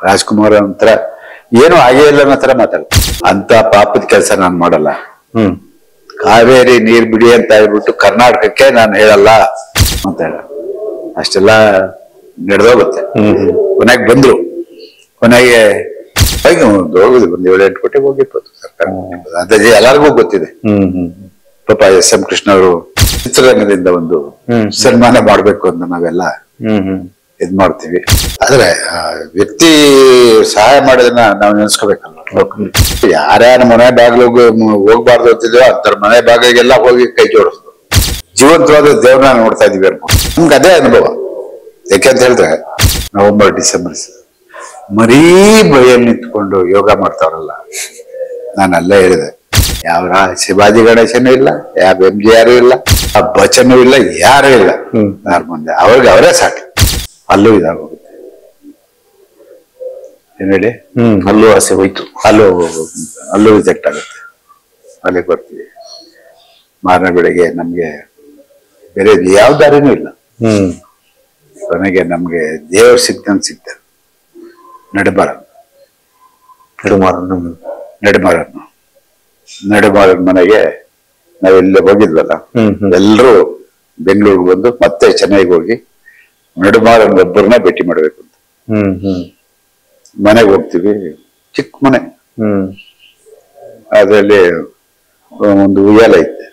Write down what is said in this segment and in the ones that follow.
ರಾಜ್ಕುಮಾರ್ ಒಂಥರ ಏನು ಆಗೇ ಇಲ್ಲ ಅನ್ನೋ ತರ ಮಾತಾಡ್ತಾರೆ. ಅಂತ ಪಾಪದ ಕೆಲಸ ನಾನು ಮಾಡಲ್ಲ. ಕಾವೇರಿ ನೀರ್ ಬಿಡಿ ಅಂತ ಹೇಳ್ಬಿಟ್ಟು ಕರ್ನಾಟಕಕ್ಕೆ ನಾನು ಹೇಳಲ್ಲ ಅಂತ ಹೇಳ ಅಷ್ಟೆಲ್ಲ ನಡೆದೋಗುತ್ತೆ. ಕೊನೆಗೆ ಬಂದ್ರು. ಕೊನೆಗೆ ಹೋಗುದು ಒಂದು 7-8 ಕೋಟಿ ಹೋಗಿರ್ಬೋದು ಸರ್ಕಾರ. ಅದೇ ಎಲ್ಲರಿಗೂ ಗೊತ್ತಿದೆ. ಪಾಪ ಎಸ್.ಎಂ. ಕೃಷ್ಣ ಅವರು ಚಿತ್ರರಂಗದಿಂದ ಒಂದು ಸನ್ಮಾನ ಮಾಡ್ಬೇಕು ಅಂತ ನಾವೆಲ್ಲ ಇದ್ ಮಾಡ್ತೀವಿ. ಆದ್ರೆ ವ್ಯಕ್ತಿ ಸಹಾಯ ಮಾಡೋದನ್ನ ನಾವು ನೆನ್ಸ್ಕೋಬೇಕಲ್ವ. ಯಾರ್ಯಾರ ಮನೆ ಬಾಗಿಲಿಗೆ ಹೋಗ್ಬಾರ್ದು ಅಂತಿದ್ಯೋ ಅಂತರ ಮನೆ ಬಾಗಿಲಿಗೆಲ್ಲ ಹೋಗಿ ಕೈ ಜೋಡಿಸ್ದು. ಜೀವಂತವಾದ ದೇವ್ರನ್ನ ನೋಡ್ತಾ ಇದೀವಿ ಅನ್ಕೊಂಡು ನಮ್ಗೆ ಅದೇ ಅನುಭವ. ಯಾಕೆಂತ ಹೇಳಿದ್ರೆ ನವೆಂಬರ್ ಡಿಸೆಂಬರ್ ಮರೀ ಬೈಯಲ್ಲಿ ನಿಂತ್ಕೊಂಡು ಯೋಗ ಮಾಡ್ತಾವ್ರಲ್ಲ, ನಾನು ಅಲ್ಲೇ ಹೇಳಿದೆ, ಯಾವ ಶಿವಾಜಿ ಗಣೇಶನೂ ಇಲ್ಲ, ಯಾವ MGR ಇಲ್ಲ, ಆ ಬಚನೂ ಇಲ್ಲ, ಯಾರೂ ಇಲ್ಲ. ಯಾರ ಮುಂದೆ ಅವ್ರಿಗೆ ಅವರೇ ಸಾಕು. ಅಲ್ಲೂ ಇದಾಗೋಗುತ್ತೆ. ಏನ್ ಹೇಳಿ, ಅಲ್ಲೂ ಆಸೆ ಹೋಯ್ತು, ಅಲ್ಲೂ ರಿಜೆಕ್ಟ್ ಆಗುತ್ತೆ. ಅಲ್ಲಿಗೆ ಬರ್ತೀವಿ. ಮಾರನೇ ಬೆಳಗ್ಗೆ ನಮ್ಗೆ ಬೇರೆ ಯಾವ ದಾರಿನೂ ಇಲ್ಲ. ಕೊನೆಗೆ ನಮ್ಗೆ ದೇವ್ರು ಸಿಗ್ತಂಗೆ ಸಿಗ್ತಾರೆ. ನಡುಮಾರನ್ ಮನೆಗೆ ನಾವೆಲ್ಲ ಹೋಗಿದ್ವಲ್ಲ, ಎಲ್ರು ಬೆಂಗಳೂರಿಗೆ ಬಂದು ಮತ್ತೆ ಚೆನ್ನೈಗೆ ಹೋಗಿ ನಡುಮಾರನ್ ಒಬ್ಬರನ್ನ ಭೇಟಿ ಮಾಡ್ಬೇಕು ಅಂತ ಮನೆಗೆ ಹೋಗ್ತೀವಿ. ಚಿಕ್ಕ ಮನೆ, ಅದ್ರಲ್ಲಿ ಒಂದು ಉಯ್ಯಾಲ ಐತೆ,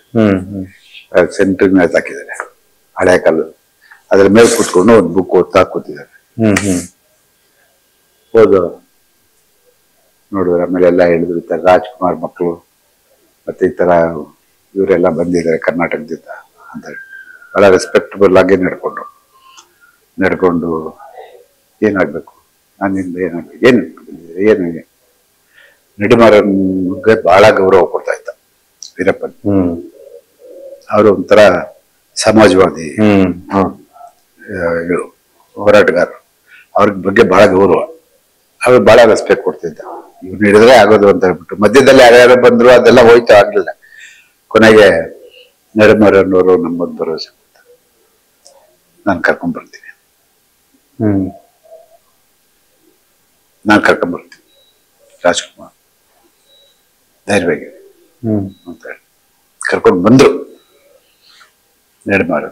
ಸೆಂಟ್ರಿಗೆ ನೇತು ಹಾಕಿದ್ದಾರೆ ಹಳೆ ಕಾಲ. ಅದ್ರ ಮೇಲೆ ಕೂತ್ಕೊಂಡು ಒಂದು ಬುಕ್ ಓದ್ತಾ ಕೂತಿದ್ದಾರೆ. ಹೋದ ನೋಡಿದ್ರೆ ಆಮೇಲೆ ಎಲ್ಲ ಹೇಳಿದ್ರು, ಈ ತರ ರಾಜ್ಕುಮಾರ್ ಮಕ್ಕಳು ಮತ್ತೆ ಈ ತರ ಇವರೆಲ್ಲ ಬಂದಿದ್ದಾರೆ ಕರ್ನಾಟಕದಿಂದ ಅಂತ ಹೇಳಿ ಬಹಳ ರೆಸ್ಪೆಕ್ಟಬಲ್ ಆಗಿ ನಡ್ಕೊಂಡು ಏನಾಗ್ಬೇಕು, ನನ್ನಿಂದ ಏನಾಗ್ಬೇಕು, ಏನು ನಡಿಮಾರನ್ಗೆ ಬಹಳ ಗೌರವ ಕೊಡ್ತಾ ಇದ್ದ ವೀರಪ್ಪನ್. ಅವರು ಒಂಥರ ಸಮಾಜವಾದಿ ಹೋರಾಟಗಾರರು, ಅವ್ರ ಬಗ್ಗೆ ಬಹಳ ಗೌರವ, ಅವ್ರು ಬಹಳ ರೆಸ್ಪೆಕ್ಟ್ ಕೊಡ್ತಿದ್ದ. ಇವ್ರು ಹಿಡಿದ್ರೆ ಆಗೋದು ಅಂತ ಹೇಳ್ಬಿಟ್ಟು ಮಧ್ಯದಲ್ಲಿ ಯಾರ್ಯಾರು ಬಂದ್ರು ಅದೆಲ್ಲ ಹೋಯ್ತು, ಆಗ್ಲಿಲ್ಲ. ಕೊನೆಗೆ ನಡುಮರನ್ನವರು ನಮ್ಮೊಂದು ಭರವಸೆ ಕೊಡ್ತಾರೆ, ನಾನು ಕರ್ಕೊಂಡ್ಬರ್ತೀನಿ ರಾಜ್ಕುಮಾರ್ ಧೈರ್ಯವಾಗಿ ಅಂತ ಹೇಳಿ ಕರ್ಕೊಂಡು ಬಂದ್ರು. ನಡುಮಾರ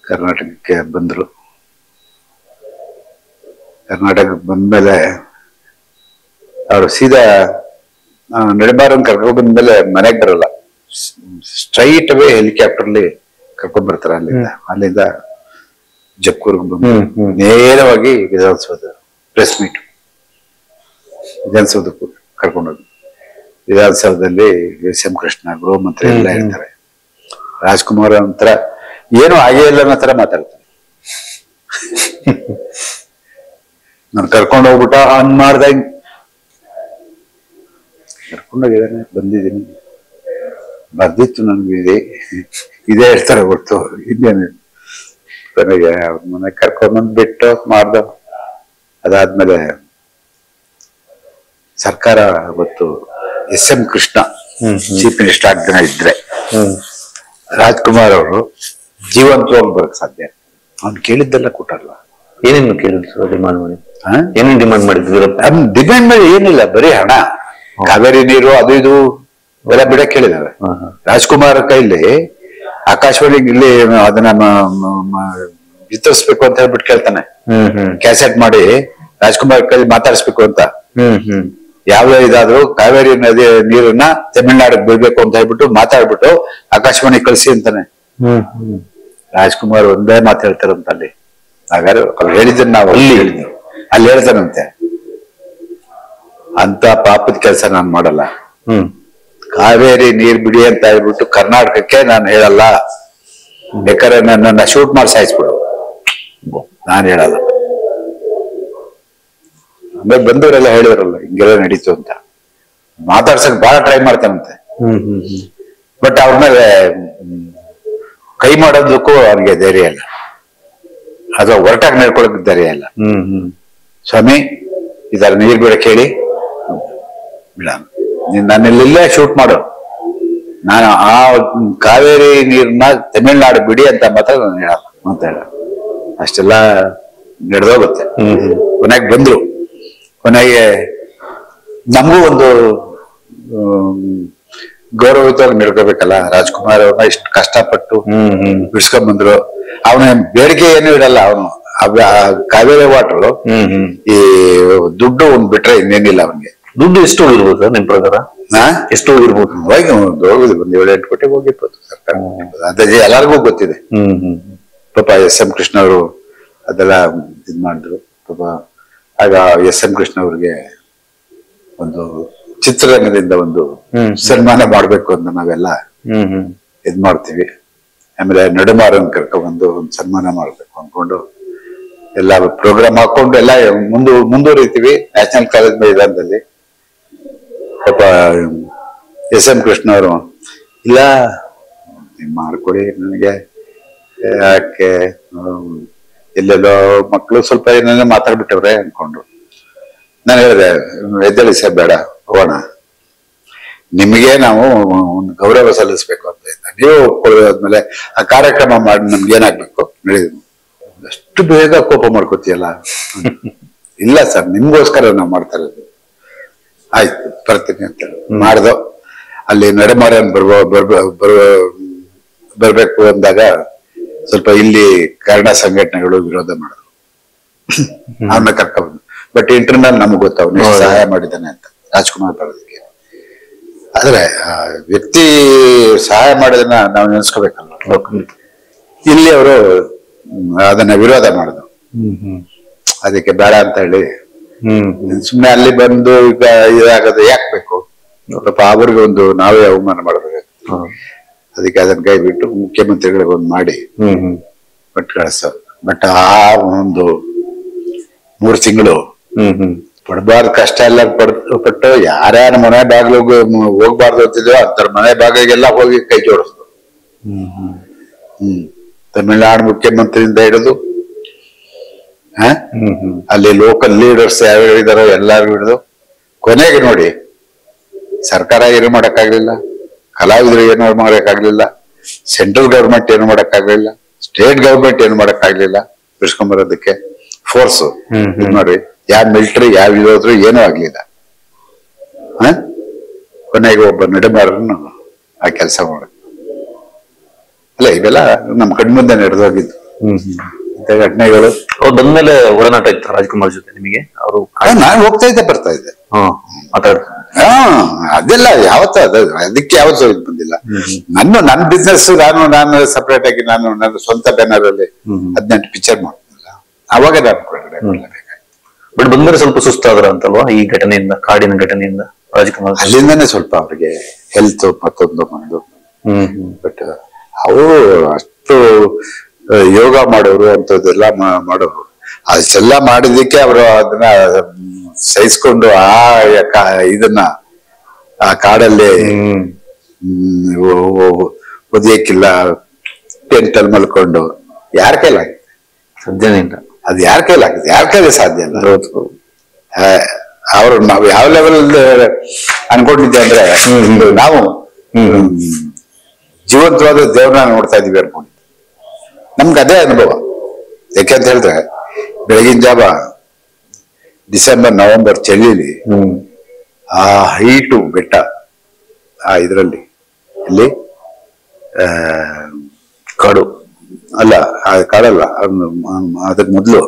ಕರ್ನಾಟಕಕ್ಕೆ ಬಂದ್ರು. ಕರ್ನಾಟಕಕ್ಕೆ ಬಂದ್ಮೇಲೆ ಅವರು ಸೀದಾ ನಡುಮಾರನ್ ಕರ್ಕೊಂಡ್ ಬಂದ್ಮೇಲೆ ಮನೆಗೆ ಬರಲ್ಲ, ಸ್ಟ್ರೈಟ್ ಅವೇ ಹೆಲಿಕಾಪ್ಟರ್ಲಿ ಕರ್ಕೊಂಡ್ ಬರ್ತಾರೆ. ಅಲ್ಲಿಂದ ಜಕ್ಕೂರ್ಗೆ ಬಂದು ನೇರವಾಗಿ ವಿಧಾನಸೌಧ ಪ್ರೆಸ್ ಮೀಟ್, ವಿಧಾನಸೌಧಕ್ಕೂ ಕರ್ಕೊಂಡೋಗಿ ವಿಧಾನಸೌಧದಲ್ಲಿ ಎಸ್.ಎಂ. ಕೃಷ್ಣ ಗೃಹ ಮಂತ್ರಿ ಎಲ್ಲ ಇರ್ತಾರೆ. ರಾಜ್ಕುಮಾರ್ ಒಂಥರ ಏನು ಆಗೇ ಇಲ್ಲ ಅನ್ನೋ ತರ ಮಾತಾಡ್ತಾರೆ. ನಾನು ಕರ್ಕೊಂಡು ಹೋಗ್ಬಿಟ್ಟ ಹಂಗ್ ಮಾಡ್ದಂಗ್ ಕರ್ಕೊಂಡೋಗಿದ್ದಾನೆ, ಬಂದಿದ್ದೀನಿ, ಬರ್ದಿತ್ತು ನನ್ಗೆ ಇದೇ ಹೇಳ್ತಾರೆ ಹೊರ್ತು ಇನ್ನೇನು. ಕೊನೆಗೆ ಅವ್ರ ಮನೆ ಕರ್ಕೊಂಡ್ಬಂದ್ ಬಿಟ್ಟು ಮಾಡ್ದ. ಅದಾದ್ಮೇಲೆ ಸರ್ಕಾರ ಅವತ್ತು ಎಸ್.ಎಂ. ಕೃಷ್ಣ ಚೀಫ್ ಮಿನಿಸ್ಟರ್ ಆಗ್ದಿನ ಇದ್ರೆ ರಾಜ್ಕುಮಾರ್ ಅವರು ಜೀವಂತವಾಗಿ ಬರಕ್ ಸಾಧ್ಯ. ಅವ್ನು ಕೇಳಿದ್ದೆಲ್ಲ ಕೊಟ್ಟಲ್ಲ. ಏನೇನು ಕೇಳಿದ್ರು ಡಿಮಾಂಡ್ ಮಾಡಿ? ಏನೇನು ಡಿಮಾಂಡ್ ಮಾಡಿದ್ರು? ಡಿಮ್ಯಾಂಡ್ ಮೇಲೆ ಏನಿಲ್ಲ, ಬರೀ ಹಣ, ಕಾವೇರಿ ನೀರು, ಅದು ಇದು ಎಲ್ಲ ಬಿಡಕ್ ಕೇಳಿದಾವೆ. ರಾಜ್ಕುಮಾರ್ ಕೈಲಿ ಆಕಾಶವಾಣಿ ಇಲ್ಲಿ ಅದನ್ನ ವಿತರಿಸ್ಬೇಕು ಅಂತ ಹೇಳ್ಬಿಟ್ಟು ಕೇಳ್ತಾನೆ. ಕ್ಯಾಸೆಟ್ ಮಾಡಿ ರಾಜ್ಕುಮಾರ್ ಕೈಲಿ ಮಾತಾಡಿಸ್ಬೇಕು ಅಂತ. ಯಾವ ಇದಾದ್ರು ಕಾವೇರಿ ನದಿ ನೀರನ್ನ ತಮಿಳ್ನಾಡಿಗೆ ಬಿಡ್ಬೇಕು ಅಂತ ಹೇಳ್ಬಿಟ್ಟು ಮಾತಾಡ್ಬಿಟ್ಟು ಆಕಾಶವಾಣಿ ಕಳ್ಸಿ ಅಂತಾನೆ. ರಾಜ್ಕುಮಾರ್ ಒಂದೇ ಮಾತು ಹೇಳ್ತಾರಂತ ಅಲ್ಲಿ. ಹಾಗಾದ್ರೆ ಅವ್ರು ಹೇಳಿದ್ದನ್ನ ನಾವು ಅಲ್ಲಿ ಹೇಳ್ತಾನಂತೆ, ಅಂತ ಪಾಪದ ಕೆಲಸ ನಾನು ಮಾಡಲ್ಲ. ಕಾವೇರಿ ನೀರ್ ಬಿಡಿ ಅಂತ ಹೇಳ್ಬಿಟ್ಟು ಕರ್ನಾಟಕಕ್ಕೆ ನಾನು ಹೇಳಲ್ಲ. ಬೇಕಾದ್ರೆ ನನ್ನನ್ನ ಶೂಟ್ ಮಾಡಿ ಸಾಯಿಸ್ಬಿಡು, ನಾನು ಹೇಳಲ್ಲ. ಆಮೇಲೆ ಬಂದವರೆಲ್ಲ ಹೇಳಿದ್ರಲ್ಲ ಹಿಂಗೆಲ್ಲ ನಡೀತು ಅಂತ ಮಾತಾಡ್ಸಕ್ ಬಹಳ ಟ್ರೈ ಮಾಡ್ತಾನಂತೆ. ಬಟ್ ಅವ್ರ ಮೇಲೆ ಕೈ ಮಾಡೋದಕ್ಕೂ ಅವ್ನಿಗೆ ಧೈರ್ಯ ಇಲ್ಲ, ಅಥವಾ ಹೊರಟಾಗಿ ನಡ್ಕೊಳಕ್ ಧೈರ್ಯ ಇಲ್ಲ. ಸ್ವಾಮಿ ಇದರ ನೀರ್ ಬಿಡಕ್ ಹೇಳಿ ಬಿಡ, ನನ್ನೆಲ್ಲೇ ಶೂಟ್ ಮಾಡು, ನಾನು ಆ ಕಾವೇರಿ ನೀರ್ನ ತಮಿಳ್ನಾಡು ಬಿಡಿ ಅಂತ ಮಾತ್ರ ನಾನು ಹೇಳಲ್ಲ ಅಂತ ಹೇಳ. ಅಷ್ಟೆಲ್ಲ ನಡೆದೋಗುತ್ತೆ. ಕೊನೆಗೆ ಬಂದ್ರು. ಕೊನೆಗೆ ನಮಗೂ ಒಂದು ಗೌರವಯುತವಾಗಿ ನಡ್ಕೋಬೇಕಲ್ಲ. ರಾಜ್ಕುಮಾರ್ ಅವ್ರನ್ನ ಇಷ್ಟು ಕಷ್ಟಪಟ್ಟು ಬಿಡ್ಸ್ಕೊಂಡ್ ಬಂದ್ರು. ಅವನ ಬೇಡಿಕೆ ಏನು ಇಡಲ್ಲ. ಅವನು ಕಾವೇರಿ ವಾಟರ್ ಈ ದುಡ್ಡು ಒಂದ್ ಬಿಟ್ರೆ ಇನ್ನೇನಿಲ್ಲ ಅವನ್ಗೆ. ದುಡ್ಡು ಎಷ್ಟು ಹೋಗಿರ್ಬೋದು ಸರ್ ನಿಮ್ ಪ್ರಕಾರ? ಎಷ್ಟು ಹೋಗಿರ್ಬೋದು? ಹೋಗುದು ಒಂದ್ 7-8 ಕೋಟಿ ಹೋಗಿರ್ಬೋದು ಸರ್ಕಾರ. ಅದೇ ಎಲ್ಲರಿಗೂ ಗೊತ್ತಿದೆ. ಪಾಪ SM ಕೃಷ್ಣ ಅವರು ಅದೆಲ್ಲ ಇದ್ ಮಾಡಿದ್ರು. ಪಾಪ ಆಗ SM ಕೃಷ್ಣ ಅವ್ರಿಗೆ ಒಂದು ಚಿತ್ರರಂಗದಿಂದ ಒಂದು ಸನ್ಮಾನ ಮಾಡ್ಬೇಕು ಅಂತ ನಾವೆಲ್ಲ ಇದ್ ಮಾಡ್ತೀವಿ. ಆಮೇಲೆ ನಡುಮಾರನ್ ಕರ್ಕೊಂಡ್ಬಂದು ಒಂದು ಸನ್ಮಾನ ಮಾಡ್ಬೇಕು ಅನ್ಕೊಂಡು ಎಲ್ಲ ಪ್ರೋಗ್ರಾಮ್ ಹಾಕೊಂಡು ಎಲ್ಲ ಮುಂದುವರಿತೀವಿ ನ್ಯಾಷನಲ್ ಕಾಲೇಜ್ ಮೈದಾನದಲ್ಲಿ. ಪಾಪ SM ಕೃಷ್ಣ ಅವರು ಇಲ್ಲ ನೀವು ಮಾಡ್ಕೊಡಿ ನನಗೆ, ಯಾಕೆ ಎಲ್ಲೆಲ್ಲೋ ಮಕ್ಕಳು ಸ್ವಲ್ಪ ಏನೇನೋ ಮಾತಾಡ್ಬಿಟ್ಟವ್ರೆ ಅನ್ಕೊಂಡು ನಾನು ಹೇಳಿದೆ, ಎದ್ದೇಳಿ ಸರ್ ಬೇಡ ಹೋಗೋಣ, ನಿಮಗೆ ನಾವು ಒಂದು ಗೌರವ ಸಲ್ಲಿಸ್ಬೇಕು ಅಂತ ಇದ್ದ. ನೀವು ಒಪ್ಕೊಳ್ಳೋದ್ಮೇಲೆ ಆ ಕಾರ್ಯಕ್ರಮ ಮಾಡಿ ನಮ್ಗೆ ಏನಾಗ್ಬೇಕು ನಡೆಯುದು. ಅಷ್ಟು ಬೇಗ ಕೋಪ ಮಾಡ್ಕೋತಿಯಲ್ಲ. ಇಲ್ಲ ಸರ್ ನಿಮ್ಗೋಸ್ಕರ ನಾವು ಮಾಡ್ತಾ ಇರೋದು. ಆಯ್ತು ಬರ್ತೀನಿ ಅಂತ ಮಾಡ್ದೋ. ಅಲ್ಲಿ ನಡೆಮಾರನ್ ಬರ್ಬೇಕು ಅಂದಾಗ ಸ್ವಲ್ಪ ಇಲ್ಲಿ ಕನ್ನಡ ಸಂಘಟನೆಗಳು ವಿರೋಧ ಮಾಡಿದ್ರು. ಅವನ್ನ ಕರ್ಕೊಂಡ್ಬಂದು. ಬಟ್ ಇಂಟರ್ನಲ್ ನಮ್ಗೆ ಗೊತ್ತವನು ಸಹಾಯ ಮಾಡಿದ್ದಾನೆ ಅಂತ ರಾಜ್ಕುಮಾರ್ ಬರೋದಕ್ಕೆ. ಆದ್ರೆ ವ್ಯಕ್ತಿ ಸಹಾಯ ಮಾಡೋದನ್ನ ನಾವು ನೆನೆಸ್ಕೋಬೇಕಲ್ವ. ಇಲ್ಲಿ ಅವರು ಅದನ್ನ ವಿರೋಧ ಮಾಡಿದ್ರು. ಅದಕ್ಕೆ ಬೇಡ ಅಂತ ಹೇಳಿ ಸುಮ್ಮನೆ ಅಲ್ಲಿ ಬಂದು ಈಗ ಇದಾಗದು ಯಾಕೆ ಬೇಕು? ಪಾಪ ಅವ್ರಿಗೆ ಒಂದು ನಾವೇ ಅವಮಾನ ಮಾಡಬೇಕಾಗ್ತದೆ. ಅದಕ್ಕೆ ಅದನ್ನ ಕೈ ಬಿಟ್ಟು ಮುಖ್ಯಮಂತ್ರಿಗಳಿಗೆ ಒಂದು ಮಾಡಿ ಬಟ್ ಕಳಿಸೋದು. ಬಟ್ ಆ ಒಂದು 3 ತಿಂಗಳು ಪಡಬಾರ್ದು ಕಷ್ಟ ಎಲ್ಲ ಪಟ್ಟು ಯಾರ್ಯಾರ ಮನೆ ಬಾಗಿಲಿಗೆ ಹೋಗ್ಬಾರ್ದು ಅಂತಿದ್ಯೋ ಅಂತರ ಮನೆ ಬಾಗಿಲಿಗೆಲ್ಲ ಹೋಗಿ ಕೈ ಜೋಡಿಸ್ದು. ತಮಿಳ್ನಾಡು ಮುಖ್ಯಮಂತ್ರಿಯಿಂದ ಹಿಡಿದು ಅಲ್ಲಿ ಲೋಕಲ್ ಲೀಡರ್ಸ್ ಯಾರು ಇದಾರೋ ಎಲ್ಲಾರು ಹಿಡಿದು ಕೊನೆಗೆ ನೋಡಿ ಸರ್ಕಾರ ಏನು ಮಾಡಕ್ಕಾಗ್ಲಿಲ್ಲ, ಕಲಾವಿದರು ಏನು ಮಾಡಕ್ಕಾಗ್ಲಿಲ್ಲ, ಸೆಂಟ್ರಲ್ ಗವರ್ಮೆಂಟ್ ಏನು ಮಾಡಕ್ಕಾಗ್ಲಿಲ್ಲ, ಸ್ಟೇಟ್ ಗವರ್ಮೆಂಟ್ ಏನು ಮಾಡಕ್ಕಾಗ್ಲಿಲ್ಲ. ಬಿಡ್ಸ್ಕೊಂಬರೋದಕ್ಕೆ ಫೋರ್ಸ್ ನೋಡಿ, ಯಾವ ಮಿಲಿಟರಿ ಯಾವ ಇರೋದ್ರು ಏನೂ ಆಗ್ಲಿಲ್ಲ. ಕೊನೆಗೆ ಒಬ್ಬ ನಡುಮಾರನ್ನು ಆ ಕೆಲಸ ಮಾಡ ಅಲ್ಲ ಇವೆಲ್ಲ ನಮ್ ಕಣ್ಮುಂದೆ ನಡೆದೋಗಿದ್ದು ಘಟನೆಗಳು. ಅವ್ರು ಬಂದ್ಮೇಲೆ ಒಡನಾಟ ಇತ್ತು ರಾಜ್ಕುಮಾರ್ ಜೊತೆ ನಿಮಗೆ? ಅವರು ನಾನು ಹೋಗ್ತಾ ಇದ್ದೆ ಬರ್ತಾ ಇದ್ದೆ. ಅದೆಲ್ಲ ಯಾವತ್ತೂ ಅದಕ್ಕೆ ಯಾವತ್ತೂ ಇದು ಬಂದಿಲ್ಲ. ನನ್ನ ಬಿಸ್ನೆಸ್ ನಾನು ಸಪರೇಟ್ ಆಗಿ ನನ್ನ ಸ್ವಂತ ಬ್ಯಾನರ್ ಅಲ್ಲಿ 18 ಪಿಕ್ಚರ್ ಮಾಡ್ತಿಲ್ಲ. ಅವಾಗ ನಾನು ಬಟ್ ಬಂದ್ರೆ ಸ್ವಲ್ಪ ಸುಸ್ತಾದ್ರ ಅಂತಲ್ವಾ ಈ ಘಟನೆಯಿಂದ, ಕಾಡಿನ ಘಟನೆಯಿಂದ ರಾಜ್ಕುಮಾರ್? ಅಲ್ಲಿಂದಾನೆ ಸ್ವಲ್ಪ ಅವ್ರಿಗೆ ಹೆಲ್ತ್ ಮತ್ತೊಂದು ಬಂದು. ಬಟ್ ಅವರು ಅಷ್ಟು ಯೋಗ ಮಾಡೋರು ಅಂತದೆಲ್ಲ ಮಾಡೋರು. ಅಷ್ಟೆಲ್ಲ ಮಾಡಿದಕ್ಕೆ ಅವರು ಅದನ್ನ ಸಹಿಸ್ಕೊಂಡು ಇದನ್ನ ಆ ಕಾಡಲ್ಲಿ ಒದಿಯಕ್ಕಿಲ್ಲ, ಟೆಂಟಲ್ಲಿ ಮಲ್ಕೊಂಡು ಯಾರ ಕೈಲಾಗಿದೆ? ಸಾಧ್ಯನೇ ಇಲ್ಲ. ಅದು ಯಾರ ಕೈಲಾಗಿದೆ? ಯಾರ ಕೈಲಿ ಸಾಧ್ಯ ಅಲ್ಲ. ಅವ್ರು ನಾವು ಯಾವ ಲೆವೆಲ್ ಅನ್ಕೊಂಡಿದ್ದೆ ಅಂದ್ರೆ ನಾವು ಜೀವಂತವಾದ ದೇವ್ರನ್ನ ನೋಡ್ತಾ ಇದೀವಿ ಅನ್ಕೊಂಡಿದ್ದೆ. ನಮ್ಗೆ ಅದೇ ಅನುಭವ. ಯಾಕೆಂತ ಹೇಳಿದ್ರೆ ಬೆಳಗಿನ ಜಾವ ಡಿಸೆಂಬರ್ ನವೆಂಬರ್ ಚಳಿಲಿ ಆ ಹೈಟು ಬೆಟ್ಟ ಆ ಇದರಲ್ಲಿ ಇಲ್ಲಿ ಕಾಡು ಅಲ್ಲ, ಕಾಡಲ್ಲ, ಅದಕ್ಕೆ ಮೊದ್ಲು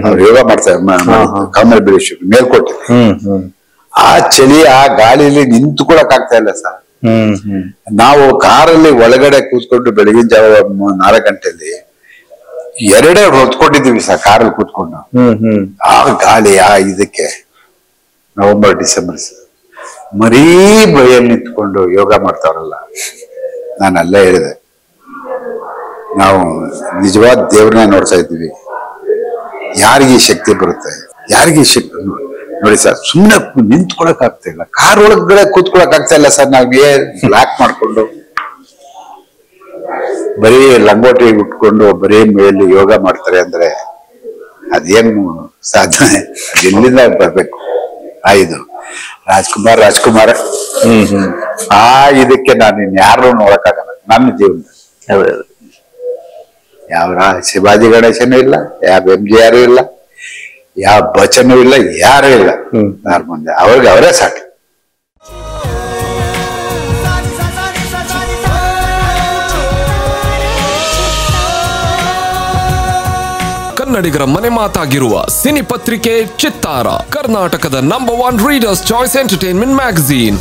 ಅವ್ರು ಯೋಗ ಮಾಡ್ತಾರೆ ಕಾಮಲ್ ಬೀರೇಶ್ವರ ಮೇಲ್ಕೋಟೆ. ಆ ಚಳಿ ಆ ಗಾಳಿಲಿ ನಿಂತ್ಕೊಳಕ್ ಆಗ್ತಾ ಇಲ್ಲ ಸರ್. ನಾವು ಕಾರಲ್ಲಿ ಒಳಗಡೆ ಕೂತ್ಕೊಂಡು ಬೆಳಗಿನ ಜಾವ 4 ಗಂಟೆಯಲ್ಲಿ 2 ಹೊತ್ಕೊಂಡಿದೀವಿ ಸರ್ ಕಾರಲ್ಲಿ ಕೂತ್ಕೊಂಡು. ಆ ಗಾಳಿ ಆ ಇದಕ್ಕೆ ನವೆಂಬರ್ ಡಿಸೆಂಬರ್ ಮರೀ ಬಳಿಯಲ್ಲಿ ನಿಂತ್ಕೊಂಡು ಯೋಗ ಮಾಡ್ತಾವ್ರಲ್ಲ. ನಾನು ಅಲ್ಲೇ ಹೇಳಿದೆ, ನಾವು ನಿಜವಾದ ದೇವ್ರನ್ನ ನೋಡ್ತಾ ಇದ್ದೀವಿ. ಯಾರಿಗೆ ಶಕ್ತಿ ಬರುತ್ತೆ? ಯಾರಿಗೆ ಶಕ್ತಿ ನೋಡಿ ಸರ್. ಸುಮ್ಮನೆ ನಿಂತ್ಕೊಳಕ್ ಆಗ್ತಾ ಇಲ್ಲ, ಕಾರ್ ಒಳಗಡೆ ಕೂತ್ಕೊಳಕ್ ಆಗ್ತಾ ಇಲ್ಲ ಸರ್. ನಾವ್ ಲಾಕ್ ಮಾಡ್ಕೊಂಡು ಬರೀ ಲಂಗೋಟಿ ಉಟ್ಕೊಂಡು ಬರೀ ಮೇಲೆ ಯೋಗ ಮಾಡ್ತಾರೆ ಅಂದ್ರೆ ಅದೇನು ಸಾಧನೆ? ಎಲ್ಲಿಂದ ಬರ್ಬೇಕು? ಇದು ರಾಜ್ಕುಮಾರ್ ಆ ಇದಕ್ಕೆ ನಾನು ಇನ್ಯಾರು ನೋಡಕ್ಕಾಗಲ್ಲ ನನ್ನ ಜೀವನ. ಯಾವ ಶಿವಾಜಿ ಗಣೇಶನೂ ಇಲ್ಲ, ಯಾವ MGR ಇಲ್ಲ, ಯಾವ ಬಚನೂ ಇಲ್ಲ, ಯಾರೂ ಇಲ್ಲ ಯಾರ ಮುಂದೆ. ಅವ್ರಿಗೆ ಅವರೇ ಸಾಕು. ಕನ್ನಡಿಗರ ಮನೆ ಮಾತಾಗಿರುವ ಸಿನಿ ಪತ್ರಿಕೆ ಚಿತ್ತಾರ, ಕರ್ನಾಟಕದ number 1 readers choice entertainment magazine.